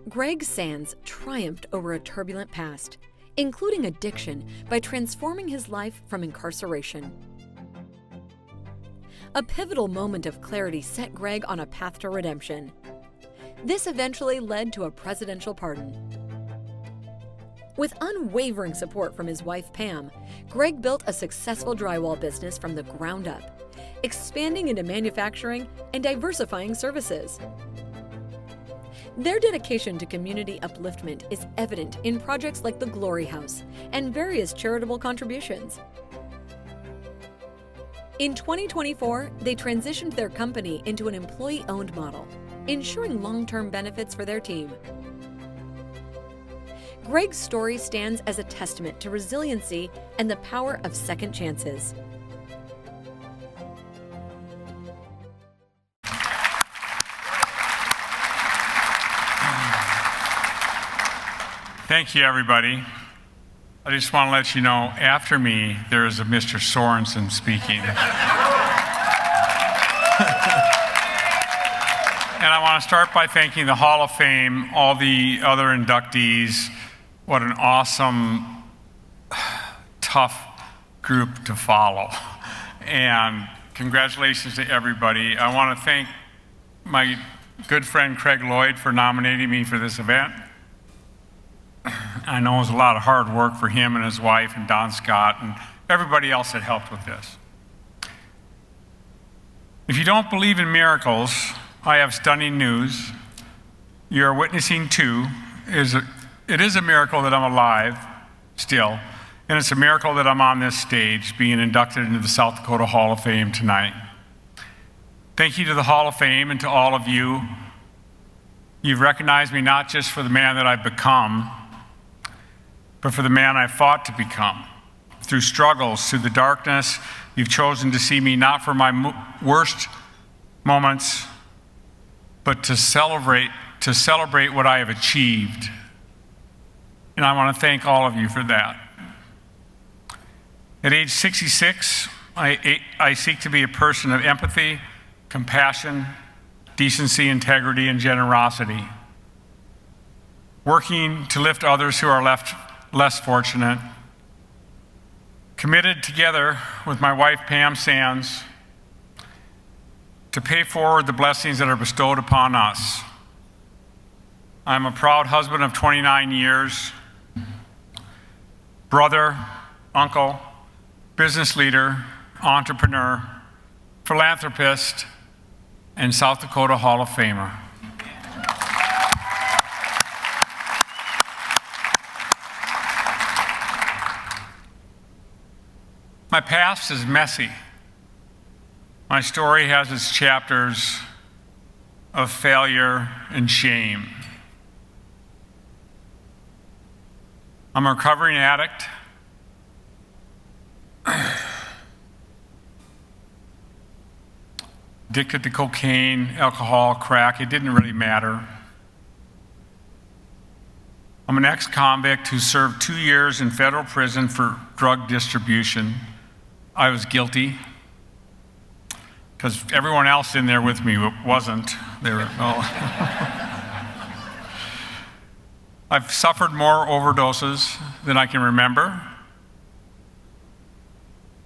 Greg Sands triumphed over a turbulent past, including addiction, by transforming his life from incarceration. A pivotal moment of clarity set Greg on a path to redemption. This eventually led to a presidential pardon. With unwavering support from his wife Pam, Greg built a successful drywall business from the ground up, expanding into manufacturing and diversifying services. Their dedication to community upliftment is evident in projects like the Glory House and various charitable contributions. In 2024, they transitioned their company into an employee-owned model, ensuring long-term benefits for their team. Greg's story stands as a testament to resiliency and the power of second chances. Thank you, everybody. I just want to let you know, after me, there is a Mr. Sorensen speaking. And I want to start by thanking the Hall of Fame, all the other inductees. What an awesome, tough group to follow. And congratulations to everybody. I want to thank my good friend Craig Lloyd for nominating me for this event. I know it was a lot of hard work for him and his wife and Don Scott and everybody else that helped with this. If you don't believe in miracles, I have stunning news. You are witnessing two. It is a miracle that I'm alive still, and it's a miracle that I'm on this stage being inducted into the South Dakota Hall of Fame tonight. Thank you to the Hall of Fame and to all of you. You've recognized me not just for the man that I've become, but for the man I fought to become. Through struggles, through the darkness, you've chosen to see me not for my worst moments, but to celebrate what I have achieved. And I want to thank all of you for that. At age 66, I seek to be a person of empathy, compassion, decency, integrity, and generosity, working to lift others who are less fortunate, committed together with my wife Pam Sands to pay forward the blessings that are bestowed upon us. I'm a proud husband of 29 years, brother, uncle, business leader, entrepreneur, philanthropist, and South Dakota Hall of Famer. My past is messy. My story has its chapters of failure and shame. I'm a recovering addict. Addicted to cocaine, alcohol, crack. It didn't really matter. I'm an ex-convict who served 2 years in federal prison for drug distribution. I was guilty because everyone else in there with me wasn't. They were, I've suffered more overdoses than I can remember.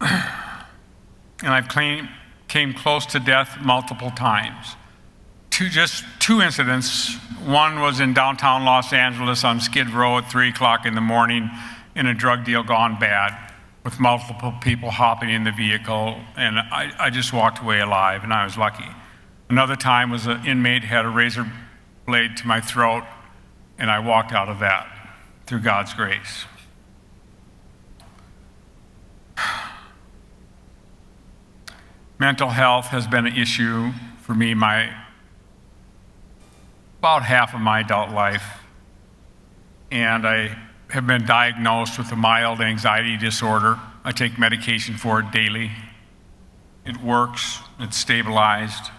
And I've came close to death multiple times. Just two incidents. One was in downtown Los Angeles on Skid Row at 3 o'clock in the morning in a drug deal gone bad with multiple people hopping in the vehicle, and I just walked away alive, and I was lucky. Another time was an inmate had a razor blade to my throat, and I walked out of that through God's grace. Mental health has been an issue for me about half of my adult life, and I have been diagnosed with a mild anxiety disorder. I take medication for it daily. It works, it's stabilized.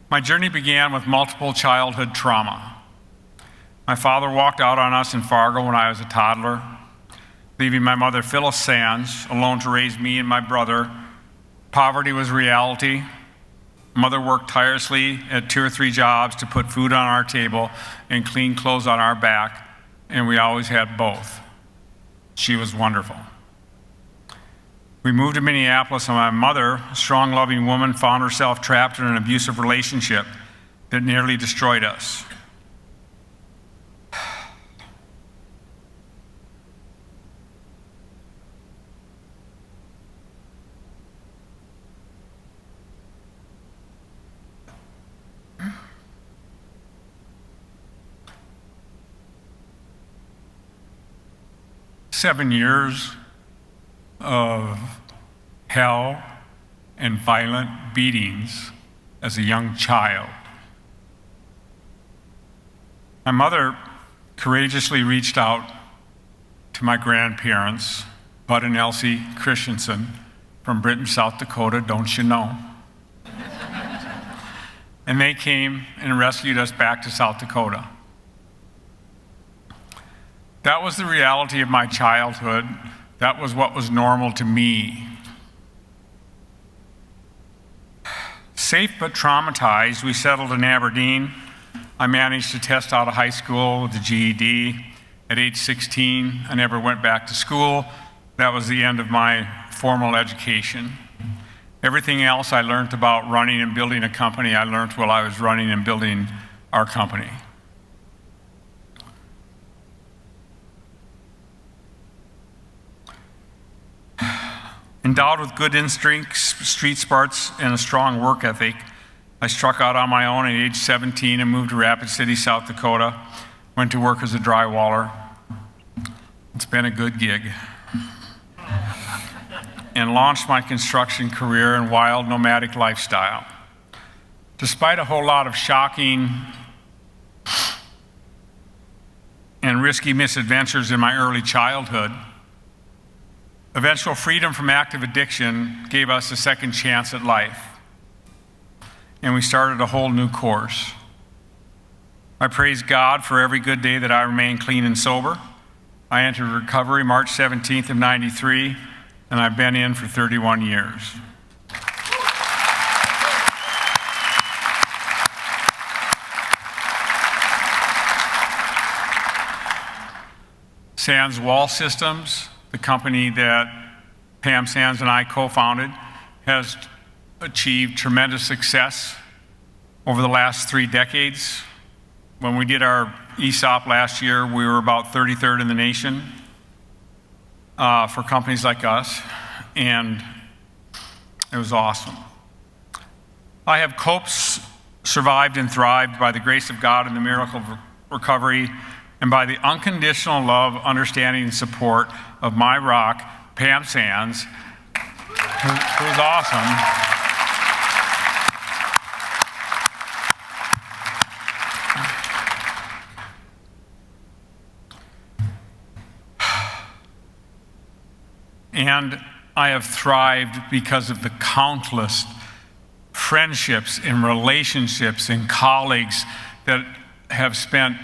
My journey began with multiple childhood trauma. My father walked out on us in Fargo when I was a toddler, leaving my mother, Phyllis Sands, alone to raise me and my brother. Poverty was reality. Mother worked tirelessly at 2 or 3 jobs to put food on our table and clean clothes on our back, and we always had both. She was wonderful. We moved to Minneapolis, and my mother, a strong, loving woman, found herself trapped in an abusive relationship that nearly destroyed us. Seven years of hell and violent beatings as a young child. My mother courageously reached out to my grandparents, Bud and Elsie Christensen from Britton, South Dakota, don't you know? And they came and rescued us back to South Dakota. That was the reality of my childhood. That was what was normal to me. Safe but traumatized, we settled in Aberdeen. I managed to test out of high school with the GED. At age 16, I never went back to school. That was the end of my formal education. Everything else I learned about running and building a company, I learned while I was running and building our company. Endowed with good instincts, street smarts, and a strong work ethic, I struck out on my own at age 17 and moved to Rapid City, South Dakota. Went to work as a drywaller. It's been a good gig. And launched my construction career and wild nomadic lifestyle. Despite a whole lot of shocking and risky misadventures in my early childhood, eventual freedom from active addiction gave us a second chance at life, and we started a whole new course. I praise God for every good day that I remain clean and sober. I entered recovery March 17th of '93, and I've been in for 31 years. Sands Wall Systems, the company that Pam Sands and I co-founded, has achieved tremendous success over the last 3 decades. When we did our ESOP last year, we were about 33rd in the nation for companies like us, and it was awesome. I have coped, survived, and thrived by the grace of God and the miracle of recovery, and by the unconditional love, understanding, and support of my rock, Pam Sands, who's awesome. And I have thrived because of the countless friendships and relationships and colleagues that have spent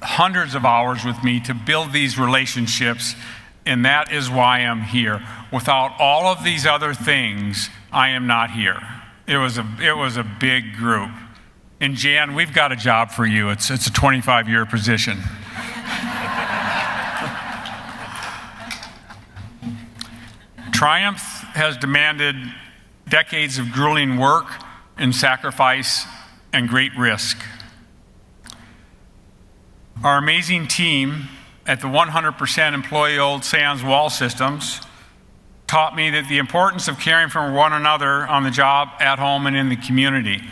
hundreds of hours with me to build these relationships, and that is why I'm here. Without all of these other things, I am not here. It was a big group. And Jan, we've got a job for you. It's a 25-year position. Triumph has demanded decades of grueling work and sacrifice and great risk. Our amazing team at the 100% employee-owned Sands Wall Systems taught me that the importance of caring for one another on the job, at home, and in the community.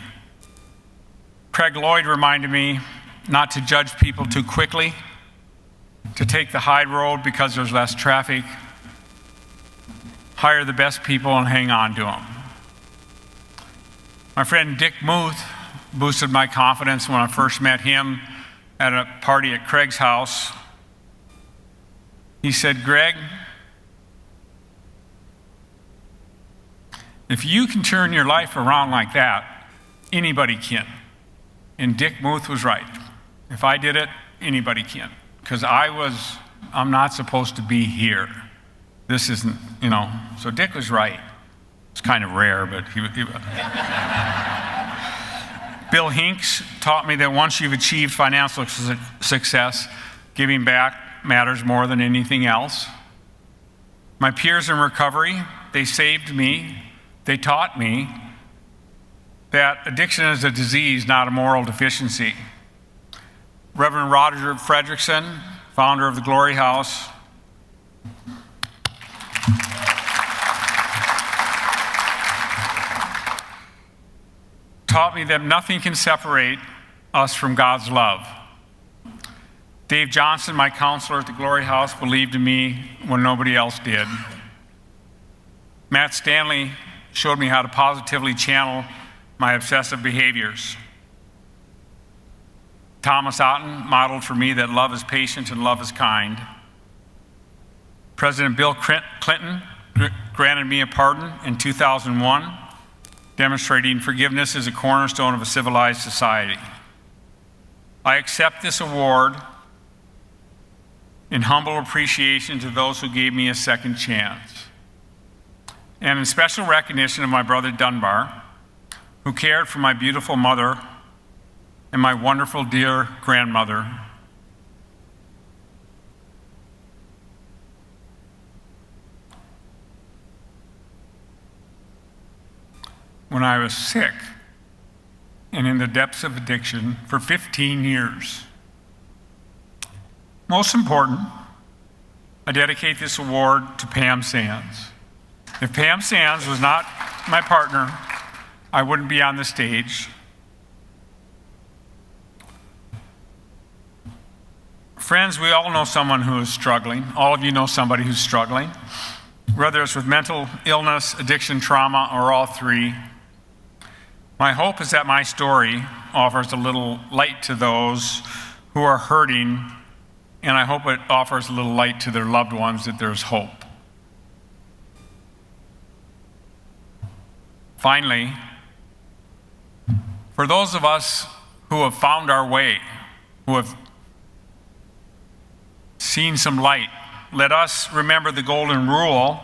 Craig Lloyd reminded me not to judge people too quickly, to take the high road because there's less traffic, hire the best people and hang on to them. My friend Dick Muth boosted my confidence when I first met him at a party at Craig's house. He said, "Greg, if you can turn your life around like that, anybody can." And Dick Muth was right. If I did it, anybody can. Because I'm not supposed to be here. This isn't, so Dick was right. kind of rare, but Bill Hinks taught me that once you've achieved financial success, giving back matters more than anything else. My peers in recovery, they saved me. They taught me that addiction is a disease, not a moral deficiency. Reverend Roger Fredrickson, founder of the Glory House, taught me that nothing can separate us from God's love. Dave Johnson, my counselor at the Glory House, believed in me when nobody else did. Matt Stanley showed me how to positively channel my obsessive behaviors. Thomas Otten modeled for me that love is patient and love is kind. President Bill Clinton granted me a pardon in 2001, demonstrating forgiveness is a cornerstone of a civilized society. I accept this award in humble appreciation to those who gave me a second chance, and in special recognition of my brother Dunbar, who cared for my beautiful mother and my wonderful dear grandmother. When I was sick and in the depths of addiction for 15 years. Most important, I dedicate this award to Pam Sands. If Pam Sands was not my partner, I wouldn't be on the stage. Friends, we all know someone who is struggling. All of you know somebody who's struggling, whether it's with mental illness, addiction, trauma, or all three. My hope is that my story offers a little light to those who are hurting, and I hope it offers a little light to their loved ones that there's hope. Finally, for those of us who have found our way, who have seen some light, let us remember the golden rule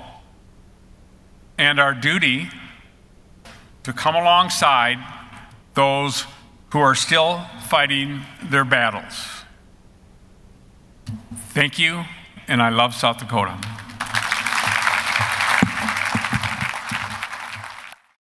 and our duty to come alongside those who are still fighting their battles. Thank you, and I love South Dakota.